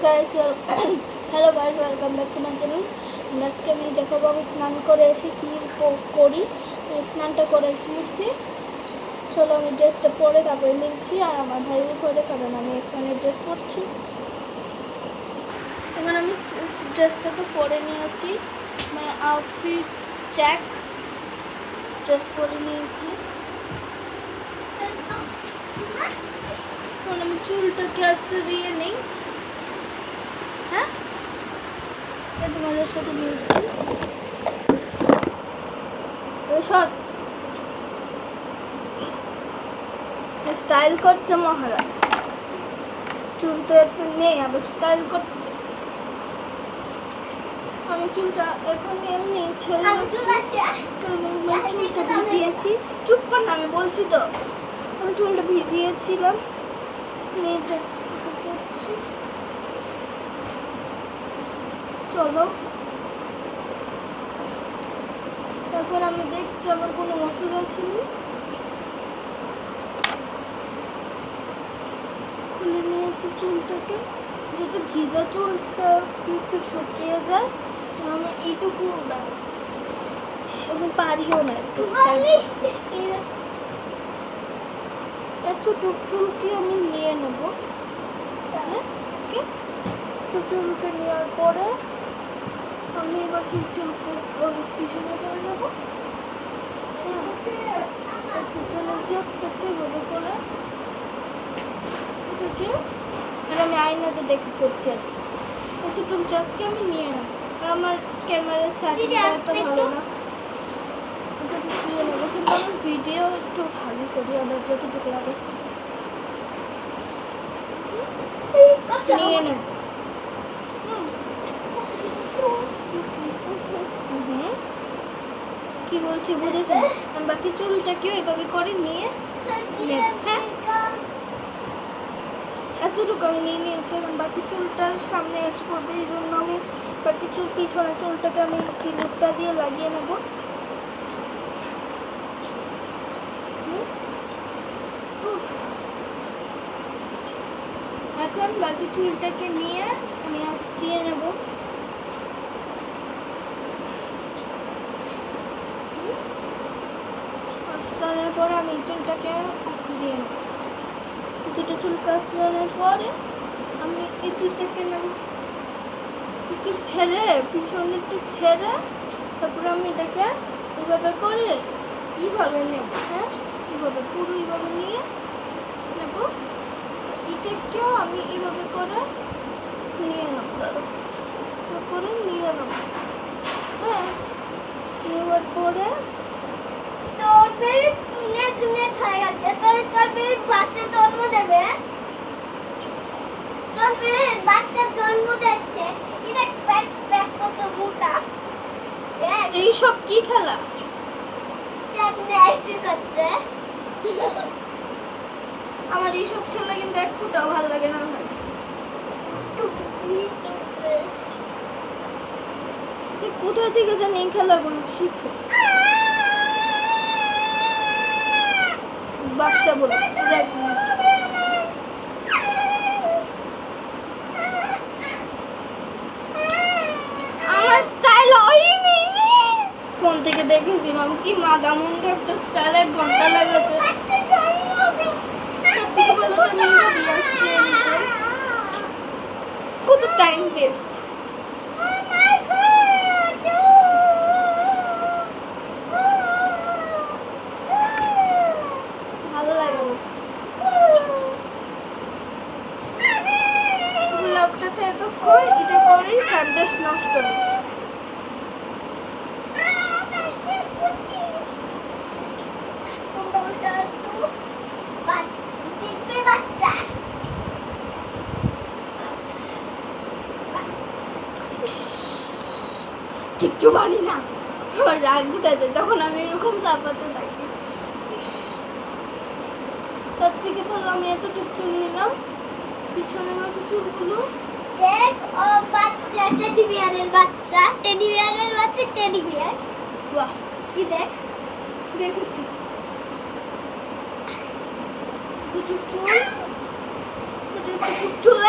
guys, hello guys, welcome back to my channel. আজকে আমি দেখাবো আমি স্নান করে এসে কি করি। স্নানটা করে এসেছি, চলো আমি ড্রেসটা পরে তারপরে নিচ্ছি আর আমার ভাই করে, কারণ আমি এখানে ড্রেস পরছি। এখন আমি ড্রেসটাকে পরে নিয়েছি, মানে আউটফিট চেক ড্রেস পরে নিয়েছি। এখন আমি চুলটাকে সরিয়ে নেই। হ্যাঁ, তোমাদের সাথে মিলছি। স্টাইল করছে মহারাজ, চুল তো এত নেই, আবার স্টাইল করছে। আমি চুলটা এখন এমনি ছেড়ে চুলটা ভিজিয়েছি। চুপ কর না, আমি বলছি তো। আমি চুলটা ভিজিয়েছিলাম, চলো এখন আমি দেখছি আমার কোনো ওষুধ আছে নি। খুলে নিয়েছি চুলটাকে, যাতে ভিজা চুলটা একটু শুকিয়ে যায়। আমি এইটুকু আমি পারিও না এত চুলকে আমি নিয়ে নেবো। হ্যাঁ, ওকে, তো চুলকে নেওয়ার পরে আমি এবার কি চুলকে পিছনে করে নেবো। পিছনে জবটাকে বলে করে এটাকে আমি আয়নাতে দেখে করছি আজকে। একটু চুলটাকে আমি নিয়ে নেবো, আর আমার ক্যামেরার সার্টিফিকেটটা ভালো না, ওটা নিয়ে নেবো। কিন্তু আমি ভিডিও একটু ভালো করি, আমার যতটুকু লাগে নিয়ে নেবো। কি বলছি বুঝেছো? আমি বাকি চুলটাকেও এভাবে করে নিয়ে নেব। হ্যাঁ, এতটুকু আমি নিয়ে নিয়েছি। এখন বাকি চুলটার সামনে এজ করবে, এই জন্য আমি বাকি চুল পিছনে চুলটাকে আমি ক্লিপটা দিয়ে লাগিয়ে নেব। এখন বাকি চুলটাকে নিয়ে আমি আঁচড়িয়ে নেব। আঁচড়ানোর পরে আমি চুলটাকে আঁচড়িয়ে নেব। দুটো চুল আঁচড়ানোর পরে আমি এই দুইটাকে নেব, একটু ছেড়ে পিছনেরটা ছেড়ে তারপরে আমি এটাকে এইভাবে করে এইভাবে নেব। হ্যাঁ, এইভাবে পুরো এইভাবে নিয়ে নেব। এটাকেও আমি এইভাবে করে নিয়ে নেব, তারপরে নিয়ে নেব। হ্যাঁ, নেওয়ার পরে তোর বেবি নেট হয়ে গেছে। তোর বেবি বাচ্চা জন্ম দেবে, তোর বেবি বাচ্চা জন্ম দিচ্ছে। এটা পেট কত মোটা। এইসব কি খেলা? করছে আমার এইসব খেলা কিন্তু এক ফুটাও ভালো লাগে না ভাই। কোথা থেকে জানি এই খেলাগুলো শিখে বাচ্চা বলে। আমার স্টাইল হয়নি, ফোন থেকে দেখেছিলাম কি মাদা মুন্ডা একটা স্টাইল, 1 ঘন্টা লেগেছে। সত্যি বলো তো, কত টাইম ওয়েস্ট। ভালো লাগে ব্লগটাতে এতক্ষণ এটা করেই ফ্যানটা নষ্ট হয়েছে। কিচ্ছু পারি না, আমার রাগ উঠেছে তখন আমি এরকম চাপাতে থাকি। তার থেকে ভালো আমি এতটুকু চুল নিলাম, পিছনে বাকি চুলগুলো দেখ। ও বাচ্চা, টেডি বিয়ারের বাচ্চা, টেডি বিয়ারের বাচ্চা, টেডি বিয়ার। বাহ, কি দেখ, দেখেছি দুটো চুল, দুটো চুল।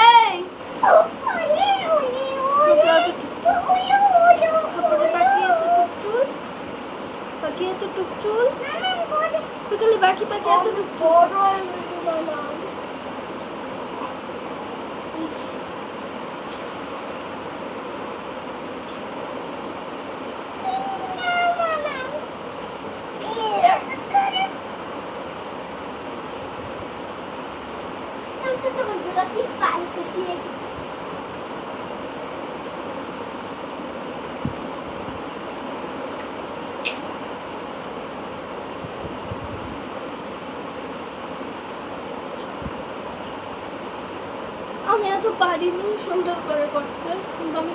পারিনি সুন্দর করে করতে, কিন্তু আমি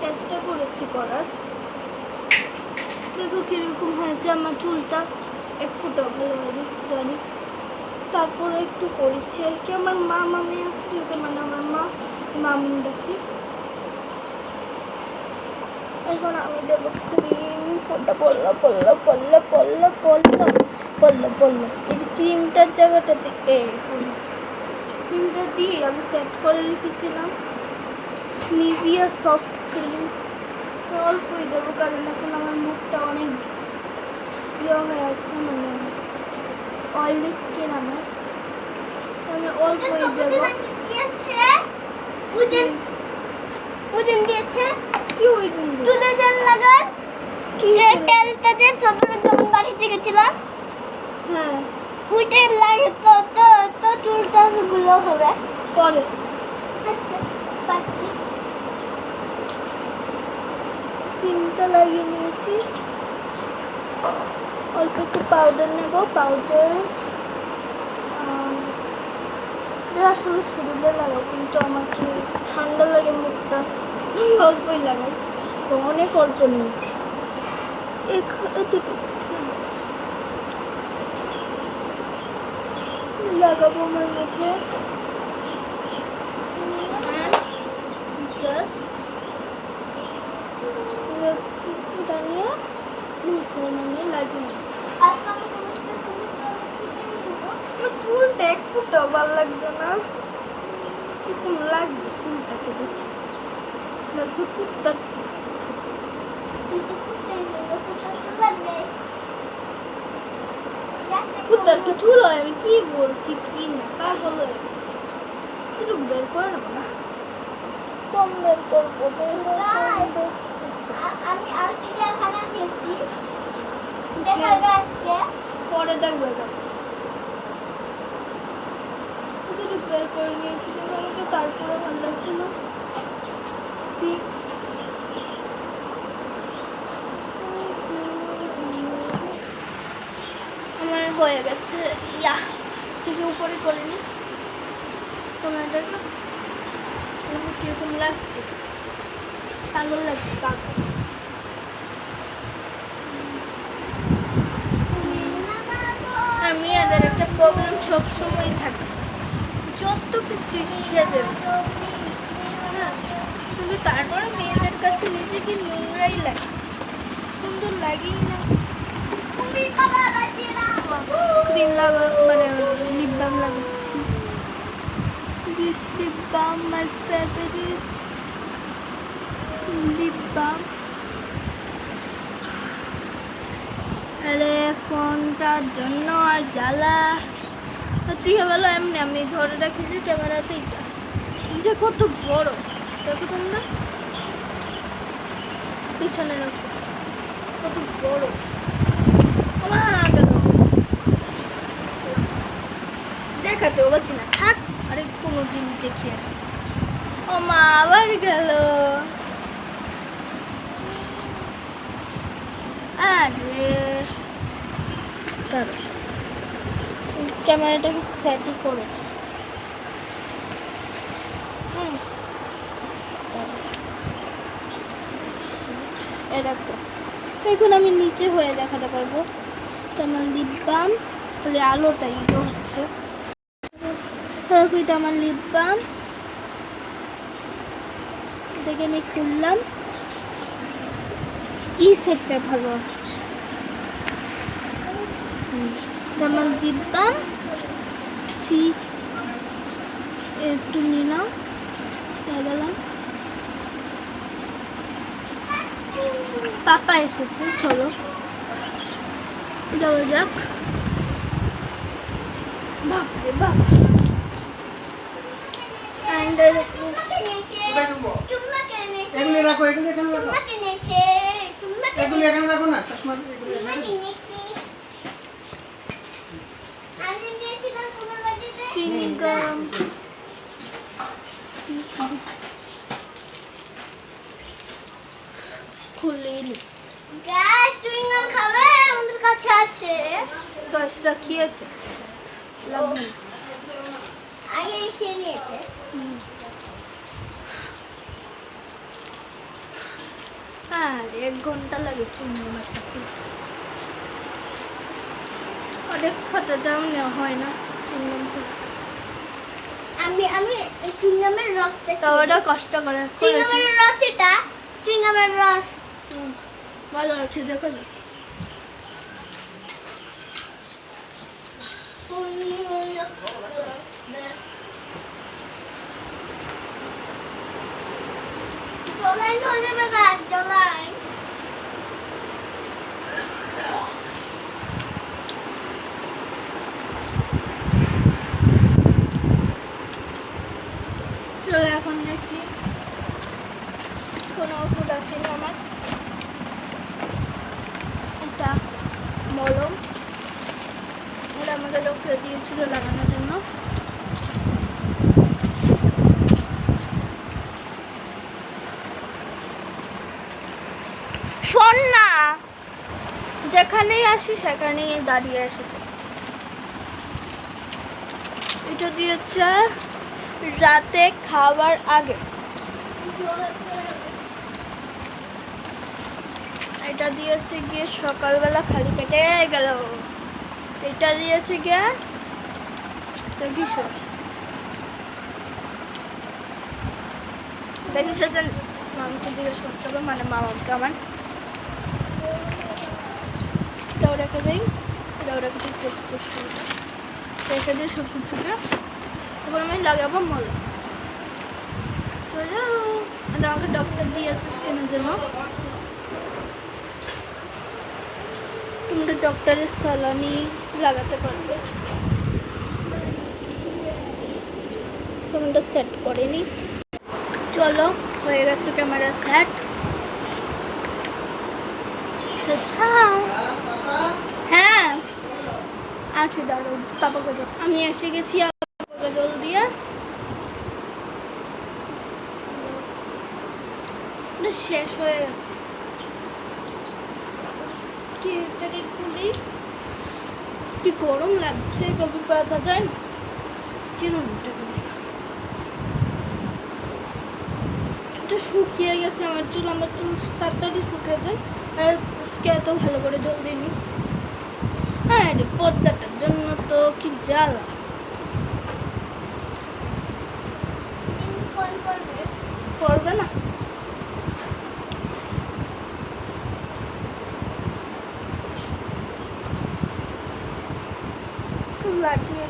চেষ্টা করেছি করার। দেখো কিরকম হয়েছে আমার চুলটা, এক ফুটা ভালো হবে জানি। তারপরে একটু করেছি আর কি। আমার মা মামি আসছে, মানে আমার মা মামুন ডাকি। এখন আমি দেবো ক্রিম। ফোনটা পড়লো পড়লো পড়লো পড়লো পড়লো পড়লো পড়লো। এই ক্রিমটার জায়গাটাতে ক্রিমটা দিয়ে আমি সেট করে রেখেছিলাম নিভিয়া সফট ক্রিম। অল্পই দেবো, কারণ এখন আমার মুখটা অনেক ইয়ে হয়ে আছে, মানে অয়েলি স্কিন আমার। আমি অল্পই দেবো। উদিন দিয়েছে কি ওই দিন চুলে জল লাগার তেলটা যে সবার যখন বাড়িতে গেছিলাম, হ্যাঁ ওইটা লাগে তো তো তো চুলটা গুলো হবে পরে। ক্রিমটা লাগিয়ে নিয়েছি। অল্প একটু পাউডার নেব। পাউডার আসলে শরীরে লাগাও, কিন্তু আমাকে ঠান্ডা লাগে মুখটা, অল্পই লাগাই, তো অনেক অল্প নিয়েছি। এতটুকু লাগাবো আমার মুখে। জাস্ট দাঁড়িয়ে মুছে মানে লাগিয়ে আমার চুলটা এক ফুটাও ভালো লাগছে না। কিরকম লাগছে চুলটাকে দেখে, লাগছে কুত্তার চুল। কুত্তার কি চুল হয়? আমি কি বলছি কি না, পাগল হয়ে গেছি। একটু বের করে নেবো না, কম বের করবো। আমি আর কি খানা দিয়েছি দেখা আজকে পরে দেখবো গাছ বের করে নিয়েছি। আমাকে তারপরে ভালো লাগছে না। আমার হয়ে গেছে। ইয়া থেকে উপরে করে নি। তোমার দেখো কিরকম লাগছে, পাগল লাগছে পাগল। আমি এদের একটা প্রবলেম সবসময় থাকে, যত কিছু সেজে, হ্যাঁ, কিন্তু তারপরে মেয়েদের কাছে নিজেকে নোংরাই লাগে, সুন্দর লাগেই না। ক্রিম লাগা মানে লিপ বাম লাগাচ্ছি। This lip balm my favourite lip balm. আরে ফোনটার জন্য আর জ্বালা। সত্যি বলো, এমনি আমি ধরে রাখি যে ক্যামেরাতে এটা কত বড় দেখো তোমরা, পিছনে রাখো কত বড়। দেখাতেও পাচ্ছি না, থাক আরে কোনো দিন দেখিয়ে। ও মা আবার গেল। আরে ক্যামেরাটাকে সেটই করে দেখো, এখন আমি নিচে হয়ে দেখাতে পারবো। তো আমার লিপ বাম, খালি আলোটা ইয়ে হচ্ছে। এটা আমার লিপ বাম, এটাকে আমি খুললাম। ই সেটটা ভালো আসছে। আমার লিপ বাম একটু নিলাম, লাগালাম। পাপা এসেছে, চলো যাওয়া যাক। বাপরে বাপ। খুলিনি। গাইস চুইংগাম খাবে? আমাদের কাছে আছে। গাছটা খেয়েছে, আগে খেয়ে নিয়েছে। আর 1 ঘন্টা লাগে চুইংগাম একটা খুলতে। অনেক খাতা দাম নেওয়া হয় না চুইংগাম খুলতে। আমি চুইংগামের রসটা তো ওটা কষ্ট করে চুইংগামের রস এটা চুইংগামের রস ভালো আছে দেখো যাক। জলাইন হয়ে যাবে গাছ জলাইন। চলো এখন দেখি কোনো ওষুধ আছে না আমার। এটা মলম, ওটা আমাকে ডক্টর দিয়েছিল লাগানোর জন্য। শোন না, যেখানেই আসি সেখানেই দাঁড়িয়ে এসেছে। এটা দিয়েছে রাতে খাবার আগে, এটা দিয়েছে গিয়ে সকালবেলা খালি পেটে গেল, এটা দিয়েছে গিয়ে কিশোর দেখি সেদিন মামাকে জিজ্ঞেস করতে হবে, মানে মামাকে আমার। এটাও রেখে দিই, এটাও রেখে দিই, রেখে দিই সব কিছুকে। এবার আমি লাগাবো মল। চলো, এটা আমাকে ডক্টর দিয়েছে স্কিনের জন্য। তোমরা ডক্টরের সালানি লাগাতে পারবে। তোমরা সেট করেনি। চলো, হয়ে গেছে ক্যামেরা সেট। হ্যাঁ আছি, দাঁড়ো পাপাকে জল। আমি এসে গেছি পাপাকে জল দিয়ে। শেষ হয়ে গেছে। কি এটাকে খুলি, কি গরম লাগছে, কবি পাতা যায় না। চিরুনটা এটা শুকিয়ে গেছে আমার চুল তাড়াতাড়ি শুকিয়ে যায়, আর এত ভালো করে জল দিইনি। হ্যাঁ রে, পদ্মাটার জন্য তো কি জ্বালা। করবে না, লাগিয়ে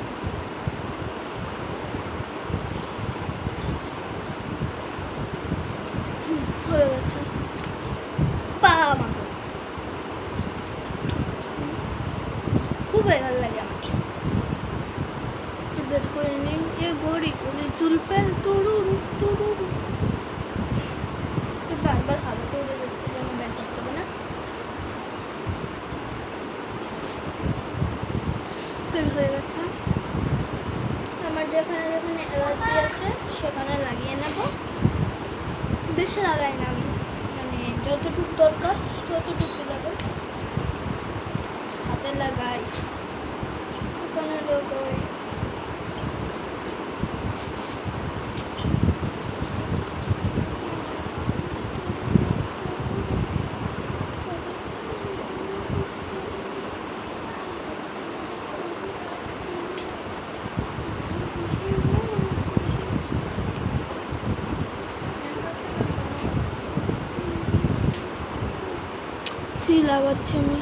হয়ে গেছে। খুব ভালো লাগে আমাকে। বের করে নিই, এ গড়ি করে চুল ফেল তুরুরু তুরুরু। বারবার হালকা উড়ে যাচ্ছে, যেন ব্যাগ করতে হবে না। বের হয়ে গেছে। আমার যেখানে যেখানে অ্যালার্জি আছে সেখানে লাগিয়ে নেব। বেশি লাগাই না আমি, মানে যতটুকু দরকার ততটুকু লাগাই। হাতে লাগাই, ওখানে লাগাই। লাগাচ্ছি আমি।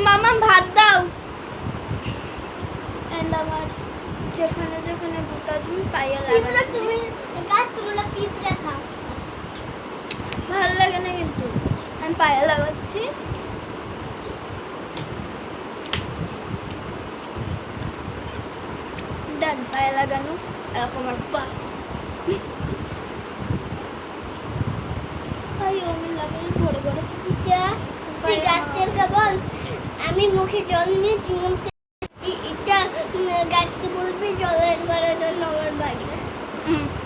মামা ভাত দাও। আমার যেখানে যেখানে গোটা তুমি পাইয়া লাগাচ্ছি। তুমি গাছ তোমরা পিঁপড়ে খাও, ভালো লাগে না কিন্তু আমি পায়ে লাগাচ্ছি। ডান পায়ে লাগানো, এরকম আর পা আমি লাগাই ঘরে ঘরে। তুই গাছের কেবল আমি মুখে জল নিয়ে চুমুকে এটা গাছকে বলবি জলের বাড়ার জন্য আমার বাড়ি।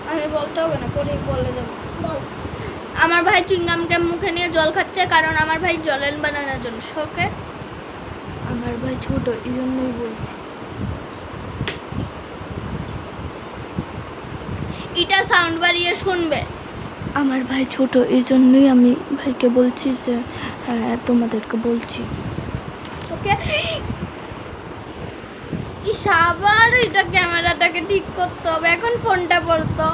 আমি বলতে হবে না, পরে বলে দেবো। বল। আমার ভাই চুইংগামকে মুখে নিয়ে জল খাচ্ছে, কারণ আমার ভাই জলেন বানানোর জন্য শোকে। আমার ভাই ছোট, এই জন্যই বলছি। এটা সাউন্ড বাড়িয়ে শুনবে। আমার ভাই ছোট, এই জন্যই আমি ভাইকে বলছি যে হ্যাঁ তোমাদেরকে বলছি। ওকে, ইস আবার এটা ক্যামেরাটাকে ঠিক করতে হবে, এখন ফোনটা পড়তো।